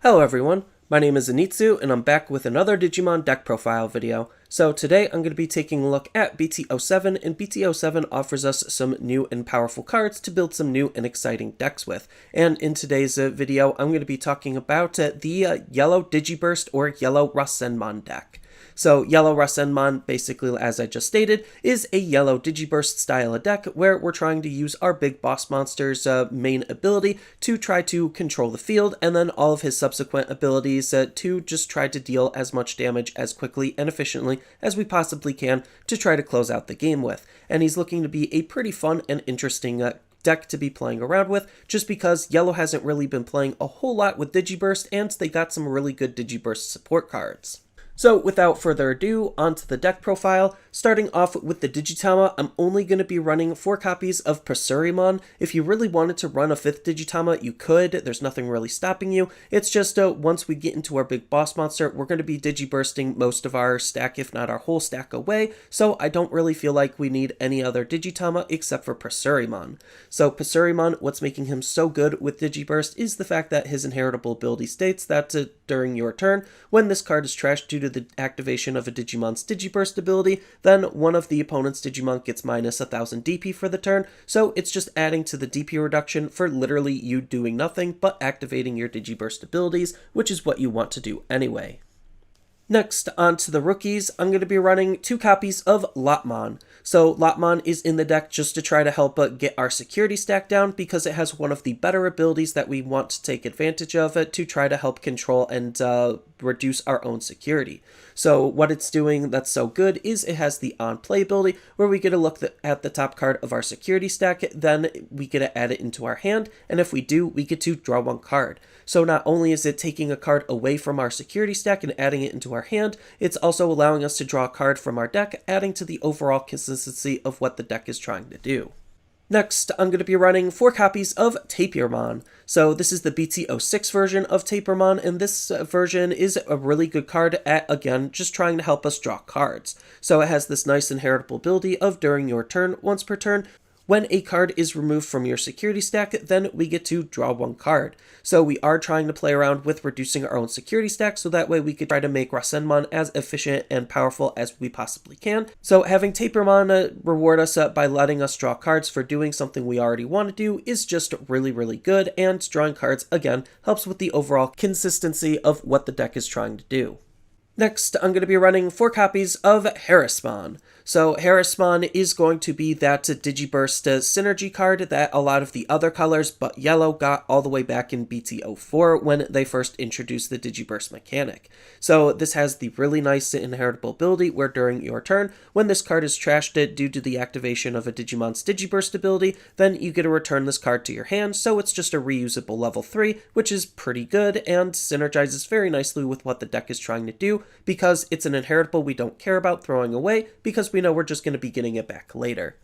Hello everyone, my name is Zenitsu and I'm back with another Digimon deck profile video. So today I'm going to be taking a look at BT07, and BT07 offers us some new and powerful cards to build some new and exciting decks with. And in today's video I'm going to be talking about the yellow Digi-Burst or yellow Rasenmon deck. So yellow Rasenmon, basically as I just stated, is a yellow Digi-Burst style of deck where we're trying to use our big boss monster's main ability to try to control the field, and then all of his subsequent abilities to just try to deal as much damage as quickly and efficiently as we possibly can to try to close out the game with. And he's looking to be a pretty fun and interesting deck to be playing around with, just because yellow hasn't really been playing a whole lot with Digi-Burst, and they got some really good Digi-Burst support cards. So without further ado, onto the deck profile. Starting off with the Digitama, I'm only going to be running 4 copies of Pusurimon. If you really wanted to run a 5th Digitama, you could. There's nothing really stopping you. It's just once we get into our big boss monster, we're going to be Digi-Bursting most of our stack, if not our whole stack away, so I don't really feel like we need any other Digitama except for Pusurimon. So Pusurimon, what's making him so good with Digi-Burst is the fact that his inheritable ability states that during your turn, when this card is trashed due to the activation of a Digimon's Digi-Burst ability, then one of the opponent's Digimon gets minus 1000 DP for the turn, so it's just adding to the DP reduction for literally you doing nothing but activating your Digi-Burst abilities, which is what you want to do anyway. Next, on to the rookies, I'm going to be running 2 copies of Lopmon. So Lopmon is in the deck just to try to help get our security stack down, because it has one of the better abilities that we want to take advantage of to try to help control and reduce our own security. So what it's doing that's so good is it has the on play ability where we get to look at the top card of our security stack, then we get to add it into our hand, and if we do, we get to draw 1 card. So not only is it taking a card away from our security stack and adding it into our hand, it's also allowing us to draw a card from our deck, adding to the overall consistency of what the deck is trying to do. Next, I'm going to be running 4 copies of Tapirmon. So this is the BT06 version of Tapirmon, and this version is a really good card at, again, just trying to help us draw cards. So it has this nice inheritable ability of during your turn, once per turn, when a card is removed from your security stack, then we get to draw 1 card. So we are trying to play around with reducing our own security stack, so that way we could try to make Rasenmon as efficient and powerful as we possibly can. So having Tapirmon reward us by letting us draw cards for doing something we already want to do is just really, really good, and drawing cards, again, helps with the overall consistency of what the deck is trying to do. Next, I'm going to be running 4 copies of Herissmon. So Herissmon is going to be that Digi-Burst synergy card that a lot of the other colors but yellow got all the way back in BT04 when they first introduced the Digi-Burst mechanic. So this has the really nice inheritable ability where during your turn, when this card is trashed due to the activation of a Digimon's Digi-Burst ability, then you get to return this card to your hand, so it's just a reusable level 3, which is pretty good and synergizes very nicely with what the deck is trying to do, because it's an inheritable we don't care about throwing away, because we know we're just going to be getting it back later.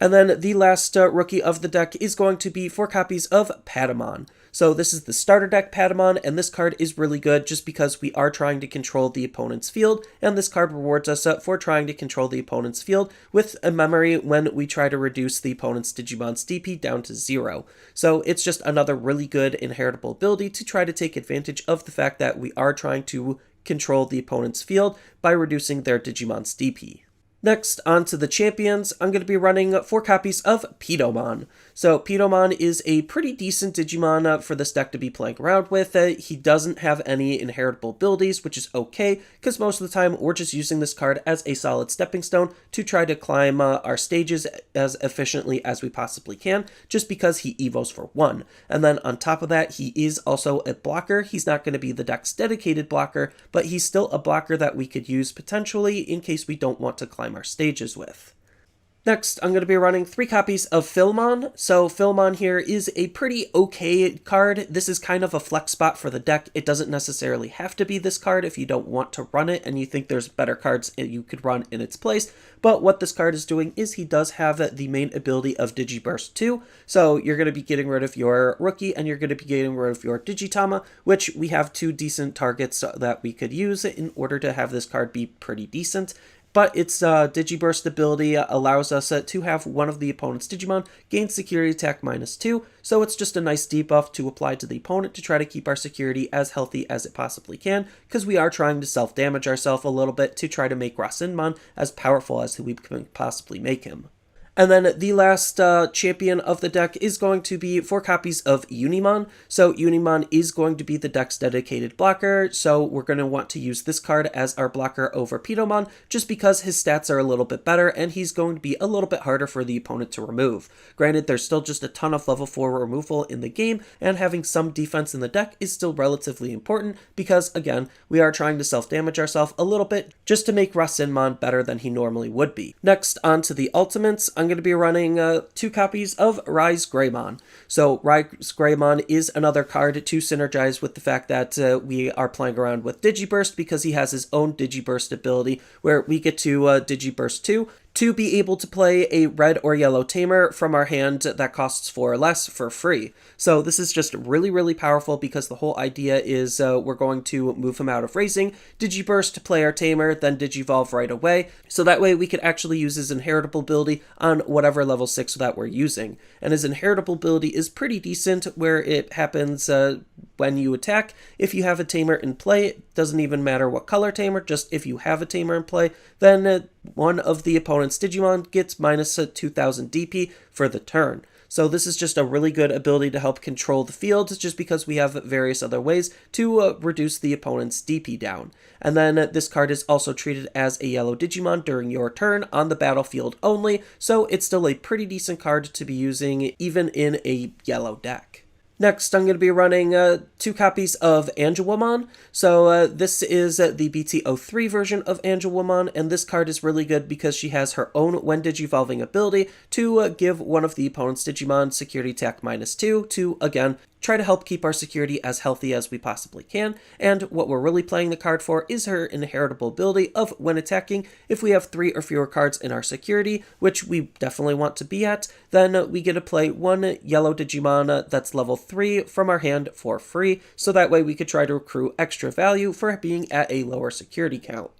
And then the last rookie of the deck is going to be 4 copies of Patamon. So this is the starter deck Patamon, and this card is really good just because we are trying to control the opponent's field, and this card rewards us for trying to control the opponent's field with a memory when we try to reduce the opponent's Digimon's DP down to 0. So it's just another really good inheritable ability to try to take advantage of the fact that we are trying to control the opponent's field by reducing their Digimon's DP. Next, on to the champions, I'm going to be running 4 copies of Pitomon. So Pitomon is a pretty decent Digimon for this deck to be playing around with. He doesn't have any inheritable abilities, which is okay, because most of the time we're just using this card as a solid stepping stone to try to climb our stages as efficiently as we possibly can, just because he evos for 1. And then on top of that, he is also a blocker. He's not going to be the deck's dedicated blocker, but he's still a blocker that we could use potentially in case we don't want to climb our stages with. Next, I'm going to be running 3 copies of Filmon. So Filmon here is a pretty okay card. This is kind of a flex spot for the deck. It doesn't necessarily have to be this card if you don't want to run it and you think there's better cards you could run in its place. But what this card is doing is he does have the main ability of Digi-Burst 2. So you're going to be getting rid of your rookie and you're going to be getting rid of your Digitama, which we have 2 decent targets that we could use in order to have this card be pretty decent. but its Digi-Burst ability allows us to have one of the opponent's Digimon gain security attack -2, so it's just a nice debuff to apply to the opponent to try to keep our security as healthy as it possibly can, because we are trying to self-damage ourselves a little bit to try to make Rasenmon as powerful as we can possibly make him. And then the last champion of the deck is going to be 4 copies of Unimon. So Unimon is going to be the deck's dedicated blocker, so we're going to want to use this card as our blocker over Pitomon, just because his stats are a little bit better and he's going to be a little bit harder for the opponent to remove. Granted, there's still just a ton of level 4 removal in the game, and having some defense in the deck is still relatively important because, again, we are trying to self-damage ourselves a little bit just to make Rasenmon better than he normally would be. Next, on to the ultimates. I'm going to be running 2 copies of RizeGreymon. So RizeGreymon is another card to synergize with the fact that we are playing around with Digi-Burst, because he has his own Digi-Burst ability where we get to Digi-Burst 2 to be able to play a red or yellow tamer from our hand that costs 4 or less for free. So this is just really, really powerful, because the whole idea is we're going to move him out of raising, Digi-Burst to play our tamer, then Digivolve right away, so that way we could actually use his inheritable ability on whatever level 6 that we're using. And his inheritable ability is pretty decent, where it happens when you attack. If you have a tamer in play, it doesn't even matter what color tamer, just if you have a tamer in play, then one of the opponent's Digimon gets minus 2000 DP for the turn. So this is just a really good ability to help control the field, just because we have various other ways to reduce the opponent's DP down. And then this card is also treated as a yellow Digimon during your turn on the battlefield only, so it's still a pretty decent card to be using even in a yellow deck. Next, I'm going to be running 2 copies of Angewomon. So this is the BT03 version of Angewomon, and this card is really good because she has her own when Digivolving ability to give one of the opponent's Digimon security attack -2 to, again, try to help keep our security as healthy as we possibly can. And what we're really playing the card for is her inheritable ability of, when attacking, if we have 3 or fewer cards in our security, which we definitely want to be at, then we get to play 1 yellow Digimon that's level 3 from our hand for free, so that way we could try to accrue extra value for being at a lower security count.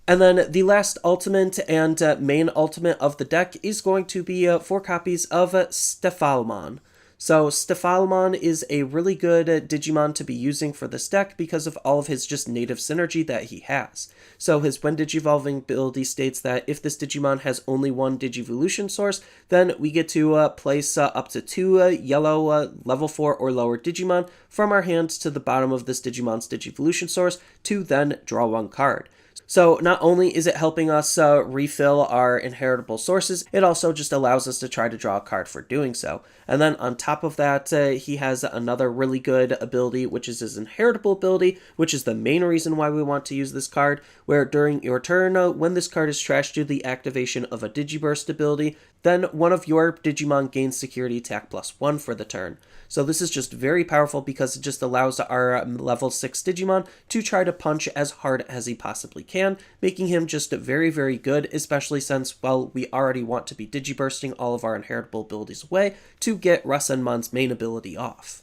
And then the last ultimate and main ultimate of the deck is going to be 4 copies of Stefilmon. So Stefilmon is a really good Digimon to be using for this deck because of all of his just native synergy that he has. So his when Digivolving ability states that if this Digimon has only 1 Digivolution source, then we get to place up to 2 yellow level 4 or lower Digimon from our hands to the bottom of this Digimon's Digivolution source to then draw 1 card. So not only is it helping us refill our inheritable sources, it also just allows us to try to draw a card for doing so. And then on top of that, he has another really good ability, which is his inheritable ability, which is the main reason why we want to use this card, where during your turn, when this card is trashed due to the activation of a Digi-Burst ability, then one of your Digimon gains security attack +1 for the turn. So this is just very powerful because it just allows our level 6 Digimon to try to punch as hard as he possibly can, making him just very, very good, especially since, well, we already want to be Digi-Bursting all of our inheritable abilities away to get Rasenmon's main ability off.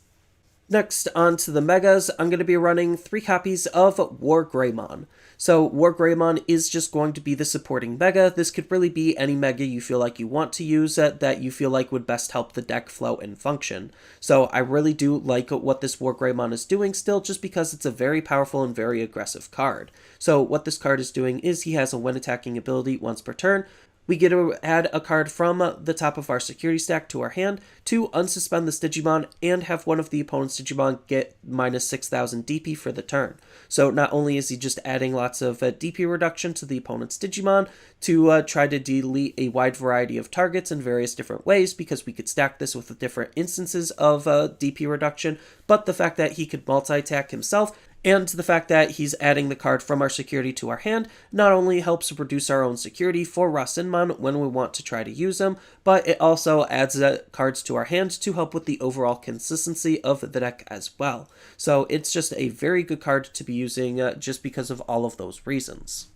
Next, on to the Megas, I'm going to be running 3 copies of WarGreymon. So WarGreymon is just going to be the supporting Mega. This could really be any Mega you feel like you want to use that you feel like would best help the deck flow and function. So I really do like what this WarGreymon is doing still, just because it's a very powerful and very aggressive card. So what this card is doing is he has a when attacking ability once per turn. We get to add a card from the top of our security stack to our hand to unsuspend this Digimon and have one of the opponent's Digimon get minus 6000 DP for the turn. So not only is he just adding lots of DP reduction to the opponent's Digimon to try to delete a wide variety of targets in various different ways, because we could stack this with different instances of DP reduction, but the fact that he could multi-attack himself and the fact that he's adding the card from our security to our hand not only helps reduce our own security for Rasenmon when we want to try to use them, but it also adds cards to our hand to help with the overall consistency of the deck as well. So it's just a very good card to be using just because of all of those reasons.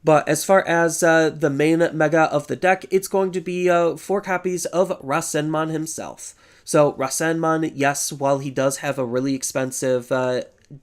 But as far as the main Mega of the deck, it's going to be 4 copies of Rasenmon himself. So Rasenmon, yes, while he does have a really expensive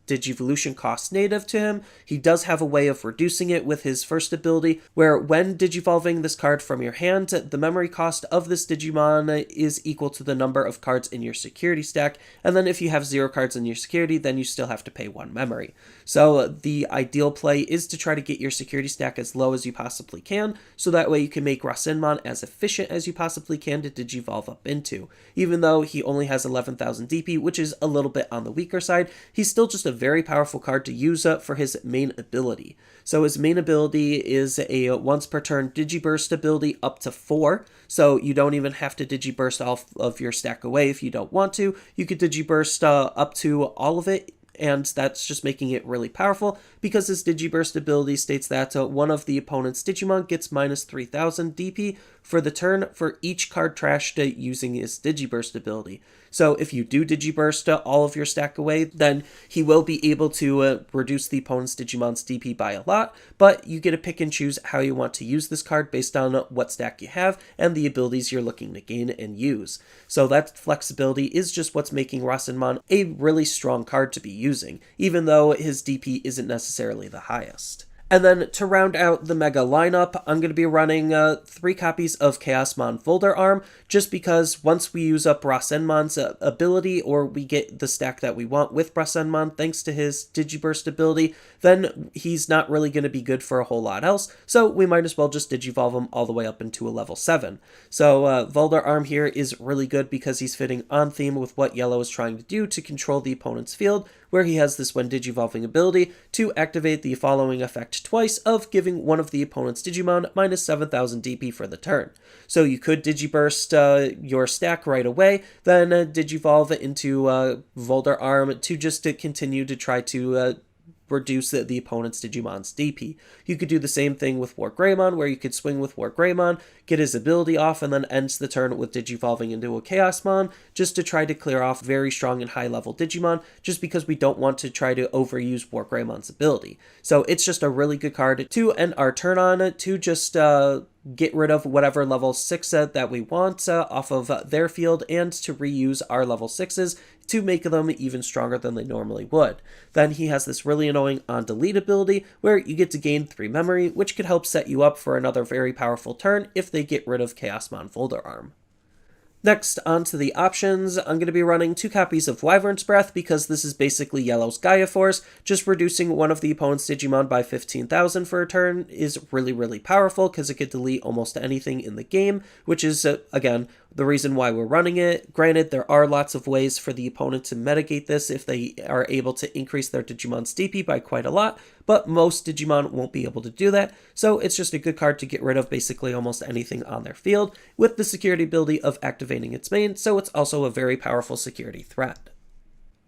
Digivolution cost native to him, he does have a way of reducing it with his first ability, where when digivolving this card from your hand, the memory cost of this Digimon is equal to the number of cards in your security stack, and then if you have 0 cards in your security, then you still have to pay 1 memory. So the ideal play is to try to get your security stack as low as you possibly can, so that way you can make Rasenmon as efficient as you possibly can to digivolve up into. Even though he only has 11,000 DP, which is a little bit on the weaker side, he's still just a very powerful card to use for his main ability. So his main ability is a once per turn Digi-Burst ability up to 4, so you don't even have to Digi-Burst off of your stack away if you don't want to. You could Digi-Burst up to all of it, and that's just making it really powerful because his Digi-Burst ability states that one of the opponent's Digimon gets minus 3,000 DP for the turn for each card trashed using his Digi-Burst ability. So if you do Digi-Burst all of your stack away, then he will be able to reduce the opponent's Digimon's DP by a lot, but you get to pick and choose how you want to use this card based on what stack you have and the abilities you're looking to gain and use. So that flexibility is just what's making Rasenmon a really strong card to be using, even though his DP isn't necessarily the highest. And then to round out the Mega lineup, I'm going to be running 3 copies of Chaosmon Valdur Arm, just because once we use up Rasenmon's ability, or we get the stack that we want with Rasenmon thanks to his Digi-Burst ability, then he's not really going to be good for a whole lot else, so we might as well just Digivolve him all the way up into a level 7. So Valdur Arm here is really good because he's fitting on theme with what Yellow is trying to do to control the opponent's field, where he has this when Digivolving ability to activate the following effect twice of giving one of the opponent's Digimon minus 7,000 DP for the turn. So you could Digi-Burst your stack right away, then Digivolve into Valdur Arm to just continue to try to reduce the opponent's Digimon's DP. You could do the same thing with WarGreymon, where you could swing with WarGreymon, get his ability off, and then ends the turn with Digivolving into a Chaosmon, just to try to clear off very strong and high-level Digimon, just because we don't want to try to overuse WarGreymon's ability. So it's just a really good card to end our turn on, to just get rid of whatever level 6 that we want off of their field, and to reuse our level 6s to make them even stronger than they normally would. Then he has this really annoying on delete ability where you get to gain 3 memory, which could help set you up for another very powerful turn if they get rid of Chaosmon Valdur Arm. Next, on to the options, I'm going to be running 2 copies of Wyvern's Breath because this is basically Yellow's Gaia Force. Just reducing one of the opponent's Digimon by 15,000 for a turn is really powerful because it could delete almost anything in the game, which is, again, the reason why we're running it. Granted, there are lots of ways for the opponent to mitigate this if they are able to increase their Digimon's DP by quite a lot, but most Digimon won't be able to do that, so it's just a good card to get rid of basically almost anything on their field, with the security ability of activating its main, so it's also a very powerful security threat.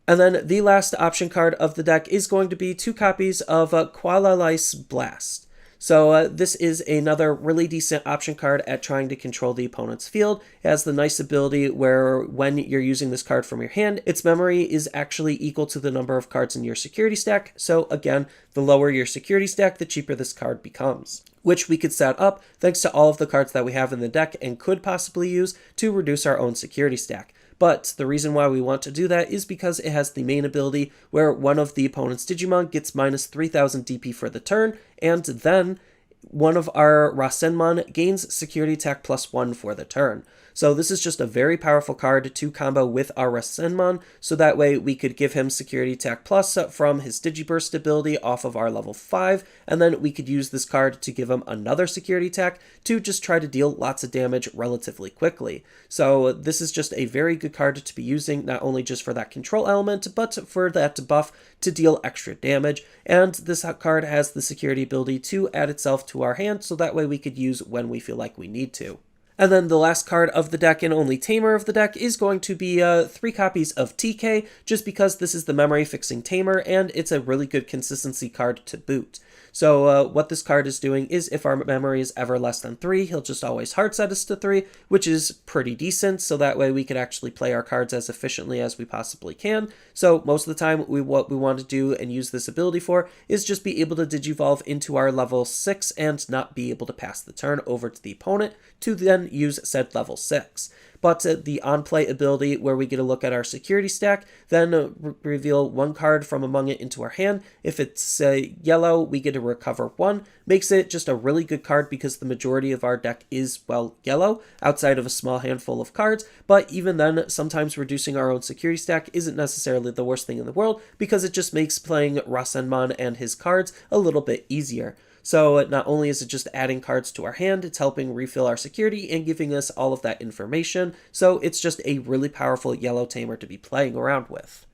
And then the last option card of the deck is going to be 2 copies of Qualialise Blast. So this is another really decent option card at trying to control the opponent's field. It has the nice ability where when you're using this card from your hand, its memory is actually equal to the number of cards in your security stack. So again, the lower your security stack, the cheaper this card becomes, which we could set up thanks to all of the cards that we have in the deck and could possibly use to reduce our own security stack. But the reason why we want to do that is because it has the main ability where one of the opponent's Digimon gets minus 3,000 DP for the turn, and then one of our Rasenmon gains security attack +1 for the turn. So this is just a very powerful card to combo with our Rasenmon, so that way we could give him security attack plus from his Digi-Burst ability off of our level 5, and then we could use this card to give him another security attack to just try to deal lots of damage relatively quickly. So this is just a very good card to be using, not only just for that control element, but for that buff to deal extra damage, and this card has the security ability to add itself to our hand, so that way we could use when we feel like we need to. And then the last card of the deck and only tamer of the deck is going to be 3 copies of TK, just because this is the memory fixing tamer and it's a really good consistency card to boot. So what this card is doing is if our memory is ever less than 3, he'll just always hard set us to 3, which is pretty decent, so that way we could actually play our cards as efficiently as we possibly can. So most of the time what we want to do and use this ability for is just be able to Digivolve into our level 6 and not be able to pass the turn over to the opponent to then use said level 6. but the on-play ability where we get a look at our security stack, then reveal one card from among it into our hand. If it's yellow, we get to recover one. Makes it just a really good card because the majority of our deck is, well, yellow, outside of a small handful of cards, but even then, sometimes reducing our own security stack isn't necessarily the worst thing in the world because it just makes playing Rasenmon and his cards a little bit easier. So not only is it just adding cards to our hand, it's helping refill our security and giving us all of that information, so it's just a really powerful yellow tamer to be playing around with.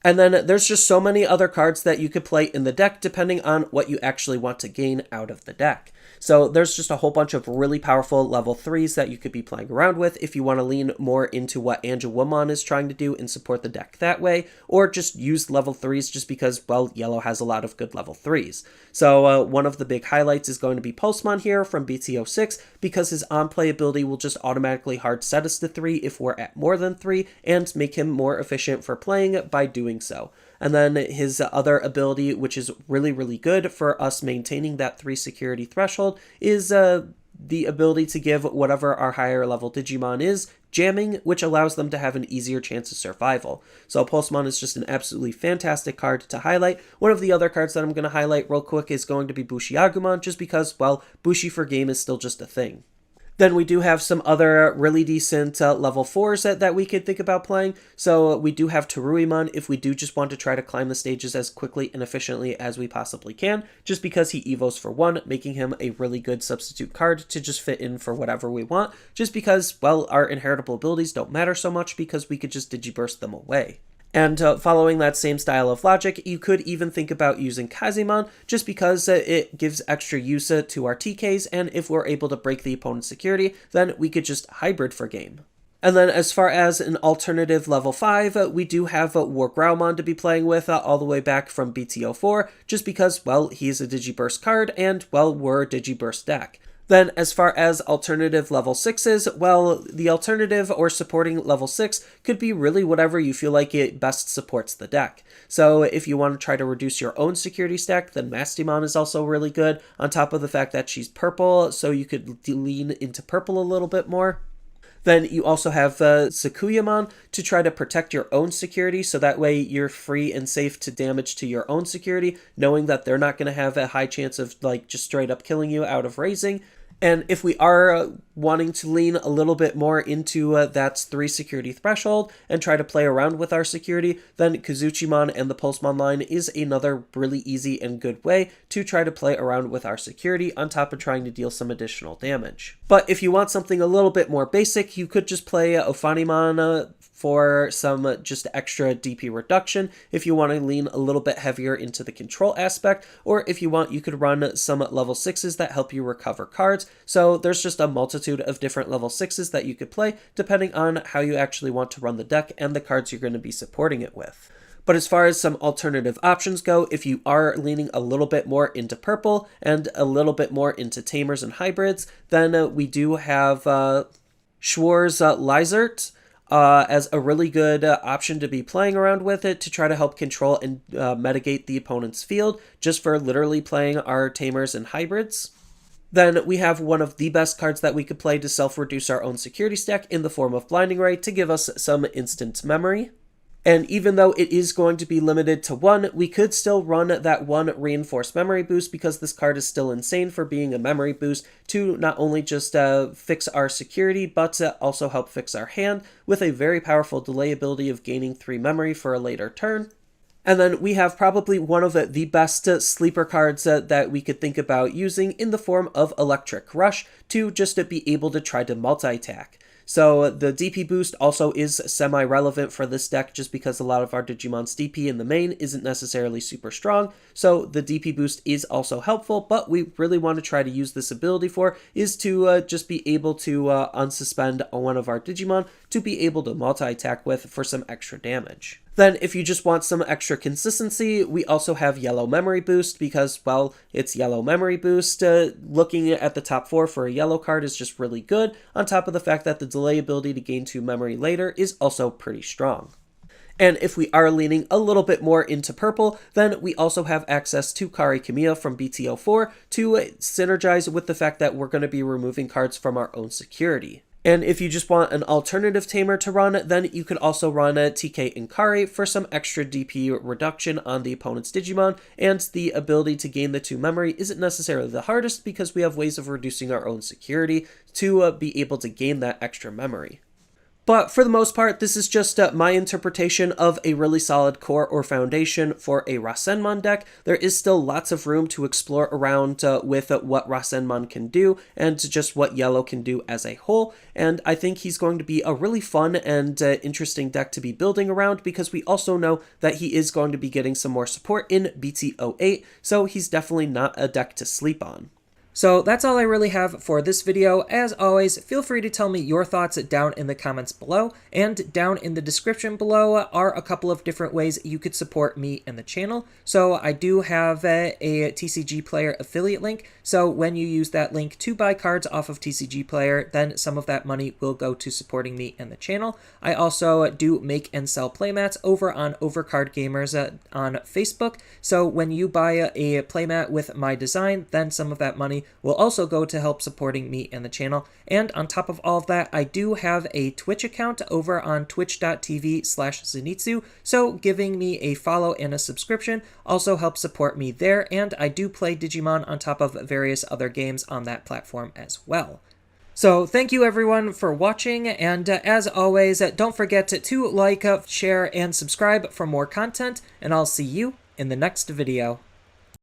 And then there's just so many other cards that you could play in the deck depending on what you actually want to gain out of the deck. So there's just a whole bunch of really powerful level 3s that you could be playing around with if you want to lean more into what Angewomon is trying to do and support the deck that way, or just use level 3s just because, well, yellow has a lot of good level 3s. So one of the big highlights is going to be Pusurimon here from BT06 because his on-play ability will just automatically hard set us to 3 if we're at more than 3 and make him more efficient for playing by doing so. And then his other ability, which is really, really good for us maintaining that 3 security threshold, is the ability to give whatever our higher level Digimon is jamming, which allows them to have an easier chance of survival. So Pusurimon is just an absolutely fantastic card to highlight. One of the other cards that I'm going to highlight real quick is going to be Bushiyagumon, just because, well, Bushi for game is still just a thing. Then we do have some other really decent level 4s that we could think about playing. So we do have Tapiramon if we do just want to try to climb the stages as quickly and efficiently as we possibly can, just because he evos for 1, making him a really good substitute card to just fit in for whatever we want, just because, well, our inheritable abilities don't matter so much because we could just Digi-Burst them away. And following that same style of logic, you could even think about using Chaosmon, just because it gives extra use to our TKs, and if we're able to break the opponent's security, then we could just hybrid for game. And then as far as an alternative level 5, we do have WarGreymon to be playing with all the way back from BT04, just because, well, he's a Digi-Burst card, and, well, we're a Digi-Burst deck. Then, as far as alternative level 6s, well, the alternative or supporting level 6 could be really whatever you feel like it best supports the deck. So if you want to try to reduce your own security stack, then Mastimon is also really good, on top of the fact that she's purple, so you could lean into purple a little bit more. Then you also have Sakuyamon to try to protect your own security, so that way you're free and safe to damage to your own security, knowing that they're not going to have a high chance of, like, just straight up killing you out of raising. And if we are wanting to lean a little bit more into that 3 security threshold and try to play around with our security, then Kazuchimon and the Pusurimon line is another really easy and good way to try to play around with our security on top of trying to deal some additional damage. But if you want something a little bit more basic, you could just play Ophanimon for some just extra DP reduction if you want to lean a little bit heavier into the control aspect, or if you want, you could run some level 6s that help you recover cards. So there's just a multitude of different level 6s that you could play depending on how you actually want to run the deck and the cards you're going to be supporting it with. But as far as some alternative options go, if you are leaning a little bit more into purple and a little bit more into tamers and hybrids, then we do have Schwarz Lizert as a really good option to be playing around with it to try to help control and mitigate the opponent's field, just for literally playing our tamers and hybrids. Then we have one of the best cards that we could play to self-reduce our own security stack in the form of Blinding Ray to give us some instant memory. And even though it is going to be limited to 1, we could still run that 1 reinforced memory boost because this card is still insane for being a memory boost to not only just fix our security, but also help fix our hand with a very powerful delay ability of gaining 3 memory for a later turn. And then we have probably one of the best sleeper cards that we could think about using in the form of Electric Rush to just be able to try to multi-attack. So the DP boost also is semi-relevant for this deck just because a lot of our Digimon's DP in the main isn't necessarily super strong, so the DP boost is also helpful, but we really want to try to use this ability for is to just be able to unsuspend one of our Digimon to be able to multi-attack with for some extra damage. Then if you just want some extra consistency, we also have Yellow Memory Boost because, well, it's Yellow Memory Boost. Looking at the top 4 for a yellow card is just really good, on top of the fact that the delay ability to gain 2 memory later is also pretty strong. And if we are leaning a little bit more into purple, then we also have access to Kari Kamiya from BT04 to synergize with the fact that we're going to be removing cards from our own security. And if you just want an alternative tamer to run, then you could also run a TK Inkari for some extra DP reduction on the opponent's Digimon, and the ability to gain the 2 memory isn't necessarily the hardest because we have ways of reducing our own security to be able to gain that extra memory. But for the most part, this is just my interpretation of a really solid core or foundation for a Rasenmon deck. There is still lots of room to explore around with what Rasenmon can do and just what yellow can do as a whole. And I think he's going to be a really fun and interesting deck to be building around because we also know that he is going to be getting some more support in BT08, so he's definitely not a deck to sleep on. So that's all I really have for this video. As always, feel free to tell me your thoughts down in the comments below, and down in the description below are a couple of different ways you could support me and the channel. So I do have a TCG Player affiliate link, so when you use that link to buy cards off of TCG Player, then some of that money will go to supporting me and the channel. I also do make and sell playmats over on Overcard Gamers on Facebook, so when you buy a playmat with my design, then some of that money will also go to help supporting me and the channel. And on top of all of that, I do have a Twitch account over on twitch.tv/Zenitsu, so giving me a follow and a subscription also helps support me there, and I do play Digimon on top of various other games on that platform as well. So thank you everyone for watching, and as always, don't forget to like, share, and subscribe for more content, and I'll see you in the next video.